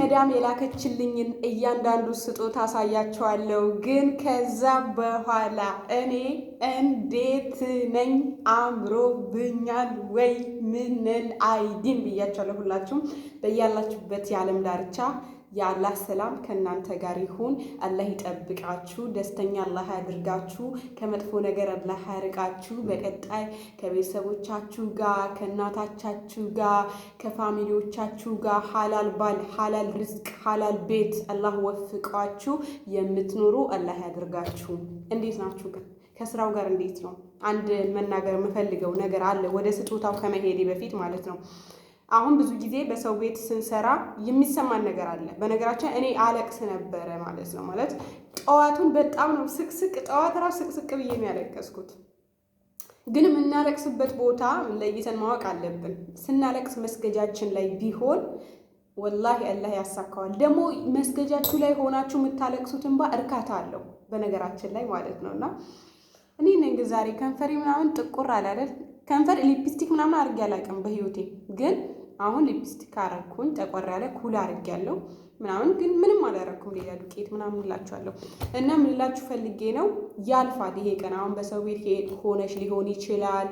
መዳም የላከችልኝን እያንዳንዱ ስጦታ አሳያቸዋለሁ። ግን ከዛ በኋላ እኔ እንዴት ነኝ አምሮብኛል ወይ ምንል አይዲን ብያቸዋለሁ። ሁላችሁም በያላችሁበት የዓለም ዳርቻ የአላህ ሰላም ከእናንተ ጋር ይሁን። አላህ ይጠብቃችሁ፣ ደስተኛ አላህ ያድርጋችሁ፣ ከመጥፎ ነገር አላህ ያርቃችሁ። በቀጣይ ከቤተሰቦቻችሁ ጋር ከእናታቻችሁ ጋር ከፋሚሊዎቻችሁ ጋር ሐላል ባል፣ ሐላል ርዝቅ፣ ሐላል ቤት አላህ ወፍቋችሁ የምትኖሩ አላህ ያድርጋችሁ። እንዴት ናችሁ ግን? ከስራው ጋር እንዴት ነው? አንድ መናገር የምፈልገው ነገር አለ ወደ ስጦታው ከመሄዴ በፊት ማለት ነው። አሁን ብዙ ጊዜ በሰው ቤት ስንሰራ የሚሰማን ነገር አለ። በነገራችን እኔ አለቅስ ነበረ ማለት ነው። ማለት ጠዋቱን በጣም ነው ስቅስቅ፣ ጠዋት ራሱ ስቅስቅ ብዬ ነው ያለቀስኩት። ግን የምናለቅስበት ቦታ ለይተን ማወቅ አለብን። ስናለቅስ መስገጃችን ላይ ቢሆን ወላሂ አላህ ያሳካዋል። ደግሞ መስገጃችሁ ላይ ሆናችሁ የምታለቅሱት እንባ እርካታ አለው በነገራችን ላይ ማለት ነውና እኔ ነኝ ዛሬ ከንፈሬ ምናምን ጥቁር አለ አይደል? ከንፈር ሊፕስቲክ ምናምን አድርጌ አላውቅም በህይወቴ ግን አሁን ሊፕስቲክ አረኩኝ፣ ጠቆር ያለ ኩል አድርጌያለሁ ምናምን፣ ግን ምንም አላረኩም ሌላ ዱቄት ምናምን እላችኋለሁ። እና ምን እላችሁ ፈልጌ ነው ያልፋል ይሄ ቀን። አሁን በሰው ቤት ሆነሽ ሊሆን ይችላል፣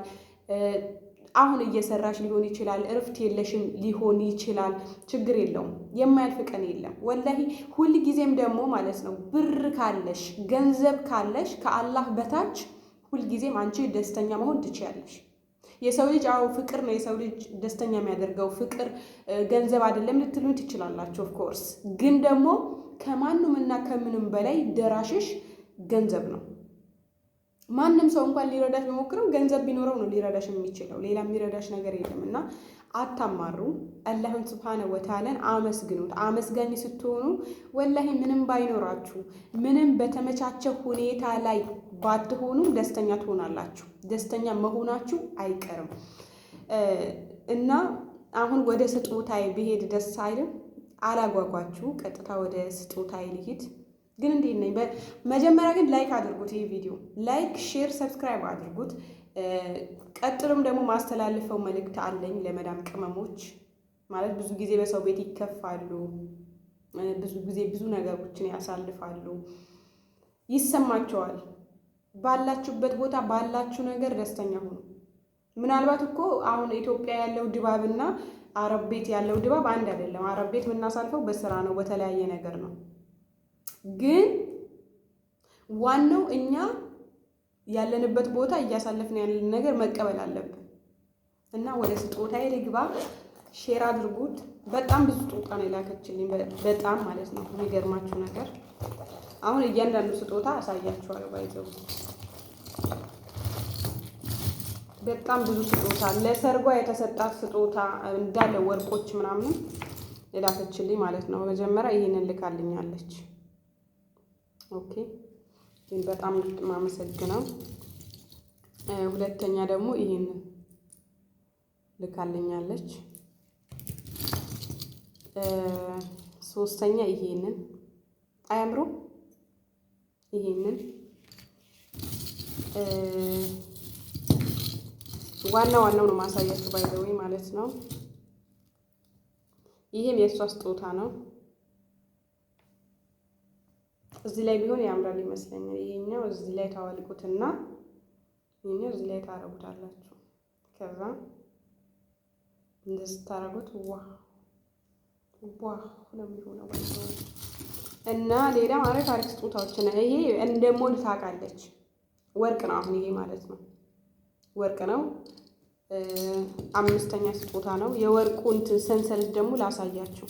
አሁን እየሰራሽ ሊሆን ይችላል፣ እረፍት የለሽም ሊሆን ይችላል። ችግር የለውም፣ የማያልፍ ቀን የለም ወላሂ። ሁል ጊዜም ደግሞ ማለት ነው ብር ካለሽ ገንዘብ ካለሽ ከአላህ በታች ሁልጊዜም አንቺ ደስተኛ መሆን ትችያለሽ። የሰው ልጅ አዎ ፍቅር ነው የሰው ልጅ ደስተኛ የሚያደርገው፣ ፍቅር ገንዘብ አይደለም ልትሉኝ ትችላላችሁ። ኦፍኮርስ ግን ደግሞ ከማንም እና ከምንም በላይ ደራሽሽ ገንዘብ ነው። ማንም ሰው እንኳን ሊረዳሽ ቢሞክረው ገንዘብ ቢኖረው ነው ሊረዳሽ የሚችለው፣ ሌላ የሚረዳሽ ነገር የለም። እና አታማሩ፣ አላህን ሱብሓነሁ ወተዓላን አመስግኑት። አመስጋኝ ስትሆኑ ወላሂ ምንም ባይኖራችሁ፣ ምንም በተመቻቸ ሁኔታ ላይ ባትሆኑ ደስተኛ ትሆናላችሁ። ደስተኛ መሆናችሁ አይቀርም። እና አሁን ወደ ስጦታዬ ብሄድ ደስ አይልም? አላጓጓችሁ፣ ቀጥታ ወደ ስጦታዬ ልሂድ። ግን እንዴት ነኝ? መጀመሪያ ግን ላይክ አድርጉት፣ ይህ ቪዲዮ ላይክ፣ ሼር፣ ሰብስክራይብ አድርጉት። ቀጥሎም ደግሞ ማስተላልፈው መልእክት አለኝ ለመዳም ቅመሞች። ማለት ብዙ ጊዜ በሰው ቤት ይከፋሉ፣ ብዙ ጊዜ ብዙ ነገሮችን ያሳልፋሉ፣ ይሰማቸዋል። ባላችሁበት ቦታ ባላችሁ ነገር ደስተኛ ሁኑ። ምናልባት እኮ አሁን ኢትዮጵያ ያለው ድባብና አረብ ቤት ያለው ድባብ አንድ አይደለም። አረብ ቤት የምናሳልፈው በስራ ነው፣ በተለያየ ነገር ነው። ግን ዋናው እኛ ያለንበት ቦታ እያሳለፍን ያለን ነገር መቀበል አለብን። እና ወደ ስጦታዬ ልግባ። ሼር አድርጉት። በጣም ብዙ ስጦታ ነው የላከችልኝ፣ በጣም ማለት ነው። የሚገርማችሁ ነገር አሁን እያንዳንዱ ስጦታ አሳያችኋለሁ። ባይዘው በጣም ብዙ ስጦታ፣ ለሰርጓ የተሰጣት ስጦታ እንዳለ ወርቆች ምናምን የላከችልኝ ማለት ነው። መጀመሪያ ይሄንን ልካልኛለች። ኦኬ፣ ግን በጣም ማመሰግነው። ሁለተኛ ደግሞ ይሄንን ልካልኛለች። ሶስተኛ ይሄንን አያምሩ? ይሄንን ዋናው ነው ማሳያችሁ ባይዘው ማለት ነው። ይሄም የእሷ ስጦታ ነው። እዚህ ላይ ቢሆን ያምራል ይመስለኛል። ይሄኛው እዚህ ላይ ታወልቁትና ይሄኛው እዚህ ላይ ታረጉታላችሁ። ከዛ እንደዚህ ታረጉት። ዋው ነው የሚሆነው እና ሌላ አሪፍ ስጦታዎች ነው። ይሄ እንደሞል ታውቃለች፣ ወርቅ ነው። አሁን ይሄ ማለት ነው ወርቅ ነው። አምስተኛ ስጦታ ነው። የወርቁን ሰንሰለት ደግሞ ላሳያችሁ።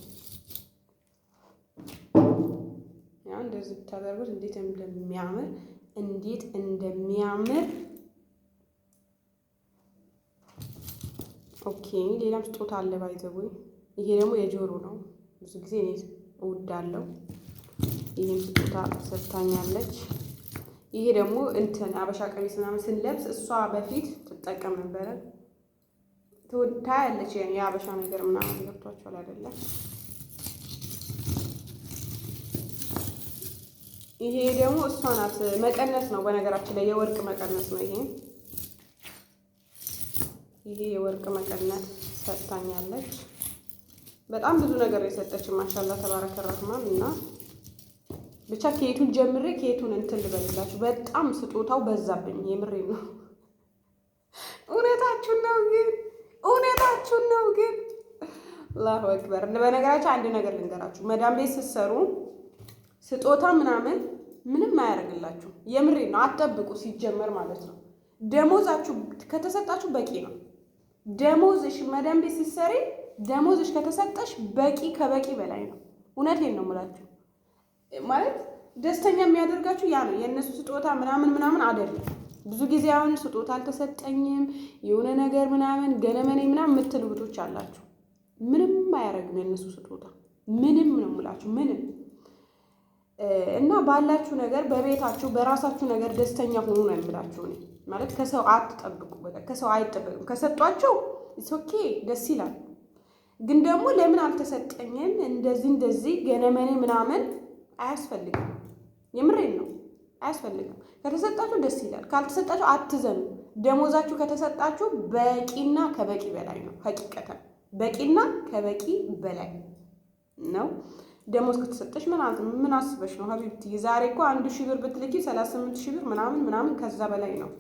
ያው እንደዚህ ብታደርጉት እንዴት እንደሚያምር ኦኬ። ሌላም ስጦታ አለ ባይዘው። ይሄ ደግሞ የጆሮ ነው። ብዙ ጊዜ እኔ እወዳለሁ። ይሄን ስጦታ ሰጥታኛለች። ይሄ ደግሞ አበሻ ቀሚስ ምናምን ስንለብስ እሷ በፊት ትጠቀም ነበረ። ታያለች የአበሻ ነገር ምናምን ገብቷቸዋል አይደለም? ይሄ ደግሞ እሷ ናት። መቀነስ ነው በነገራችን ላይ የወርቅ መቀነስ ነው። ይሄ የወርቅ መቀነስ ሰጥታኛለች። በጣም ብዙ ነገር የሰጠችን ማሻላ ተባረከ ረህማን። እና ብቻ ከየቱን ጀምሬ ከየቱን እንትን ልበልላችሁ። በጣም ስጦታው በዛብኝ። የምሬ ነው። እውነታችሁን ነው ግን አላሁ አክበር። በነገራችሁ አንድ ነገር ልንገራችሁ። መዳም ቤት ስትሰሩ ስጦታ ምናምን ምንም አያደርግላችሁ። የምሬ ነው። አትጠብቁ ሲጀመር ማለት ነው። ደሞዛችሁ ከተሰጣችሁ በቂ ነው። ደሞዝሽ መዳም ቤት ስትሰሪ ደሞዝሽ ከተሰጠሽ በቂ ከበቂ በላይ ነው። እውነቴን ነው የምላችሁ። ማለት ደስተኛ የሚያደርጋችሁ ያ ነው። የእነሱ ስጦታ ምናምን አይደለም። ብዙ ጊዜ አሁን ስጦታ አልተሰጠኝም የሆነ ነገር ምናምን ገለመኔ ምናምን የምትሉ እህቶች አላችሁ። ምንም አያደርግም የእነሱ ስጦታ። ምንም ነው የምላችሁ ምንም። እና ባላችሁ ነገር በቤታችሁ በራሳችሁ ነገር ደስተኛ ሆኑ ነው የምላችሁ። እኔ ማለት ከሰው አትጠብቁ። በቃ ከሰው አይጠበቅም። ከሰጧቸው ኦኬ ደስ ይላል። ግን ደግሞ ለምን አልተሰጠኝም እንደዚህ ገነመኔ ምናምን አያስፈልግም። የምሬን ነው አያስፈልግም። ከተሰጣችሁ ደስ ይላል። ካልተሰጣችሁ አትዘኑ። ደሞዛችሁ ከተሰጣችሁ በቂና ከበቂ በላይ ነው። ሀቂቀተን በቂና ከበቂ በላይ ነው። ደሞዝ ከተሰጠሽ ምን አስበሽ ነው ሀቢብቲ? ዛሬ እኮ 1000 ብር ብትልኪ 38 ብር ምናምን ከዛ በላይ ነው።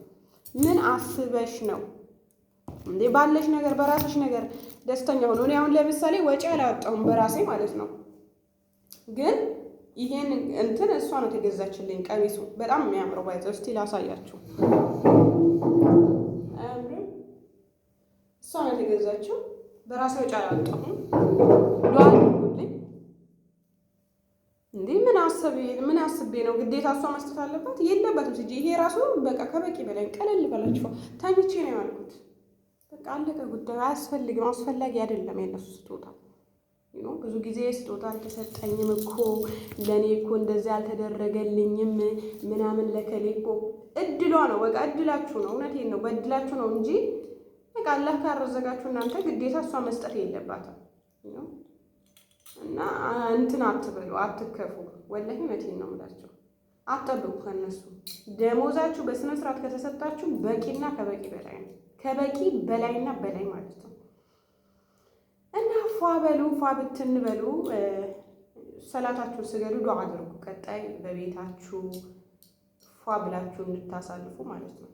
ምን አስበሽ ነው እንዴ? ባለሽ ነገር በራስሽ ነገር ደስተኛ ሆኖ እኔ አሁን ለምሳሌ ወጪ አላወጣሁም በራሴ ማለት ነው። ግን ይሄን እንትን እሷ ነው ተገዛችልኝ። ቀሚሱ በጣም የሚያምረው ባይዘው እስቲ ላሳያችሁ። እሷ ነው ተገዛችው። በራሴ ወጪ አላወጣሁም። ዱአልኝ እንዴ ምን አስቤ ነው ግዴታ እሷ መስጠት አለባት? የለባትም። ሲጂ ይሄ ራሱ በቃ ከበቂ በላይ ቀለል በላችሁ። ታኝቼ ነው ያልኩት። በቃ አለቀ ጉዳዩ። አያስፈልግም፣ አስፈላጊ አይደለም የነሱ ስጦታ። ብዙ ጊዜ ስጦታ አልተሰጠኝም እኮ ለእኔ እኮ እንደዚህ አልተደረገልኝም ምናምን ለከሌ እኮ እድሏ ነው። በቃ እድላችሁ ነው። እውነቴን ነው። በእድላችሁ ነው እንጂ በቃ አላህ ካረዘጋችሁ እናንተ ግዴታ እሷ መስጠት የለባትም። እና እንትን አትበሉ፣ አትከፉ። ወላሂ እውነቴን ነው የምላቸው። አትጠብቁ ከነሱ። ደሞዛችሁ በስነ ስርዓት ከተሰጣችሁ በቂና ከበቂ በላይ ነው። ከበቂ በላይና በላይ ማለት ነው። እና ፏ በሉ፣ ፏ ብትንበሉ፣ ሰላታችሁ ስገዱ፣ ዱዓ አድርጉ። ቀጣይ በቤታችሁ ፏ ብላችሁ እንድታሳልፉ ማለት ነው።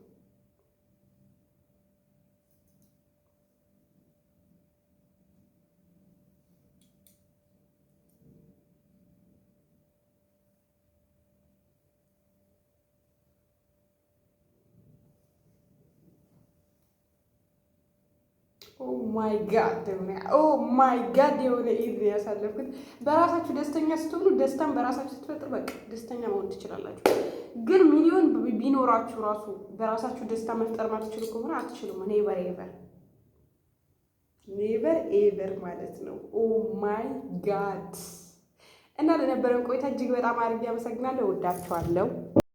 ኦ ማይ ጋድ የሆነ ኢቭ ያሳለፍኩት። በራሳችሁ ደስተኛ ስትሆኑ ደስታን በራሳችሁ ስትፈጥሩ በቃ ደስተኛ መሆን ትችላላችሁ። ግን ሚሊዮን ቢኖራችሁ ራሱ በራሳችሁ ደስታ መፍጠር ማትችሉ ከሆነ አትችሉም። ኔቨር ኤቨር ማለት ነው። ኦ ማይ ጋድ። እና ለነበረን ቆይታ እጅግ በጣም አድርጌ አመሰግናለሁ። ወዳችኋለሁ።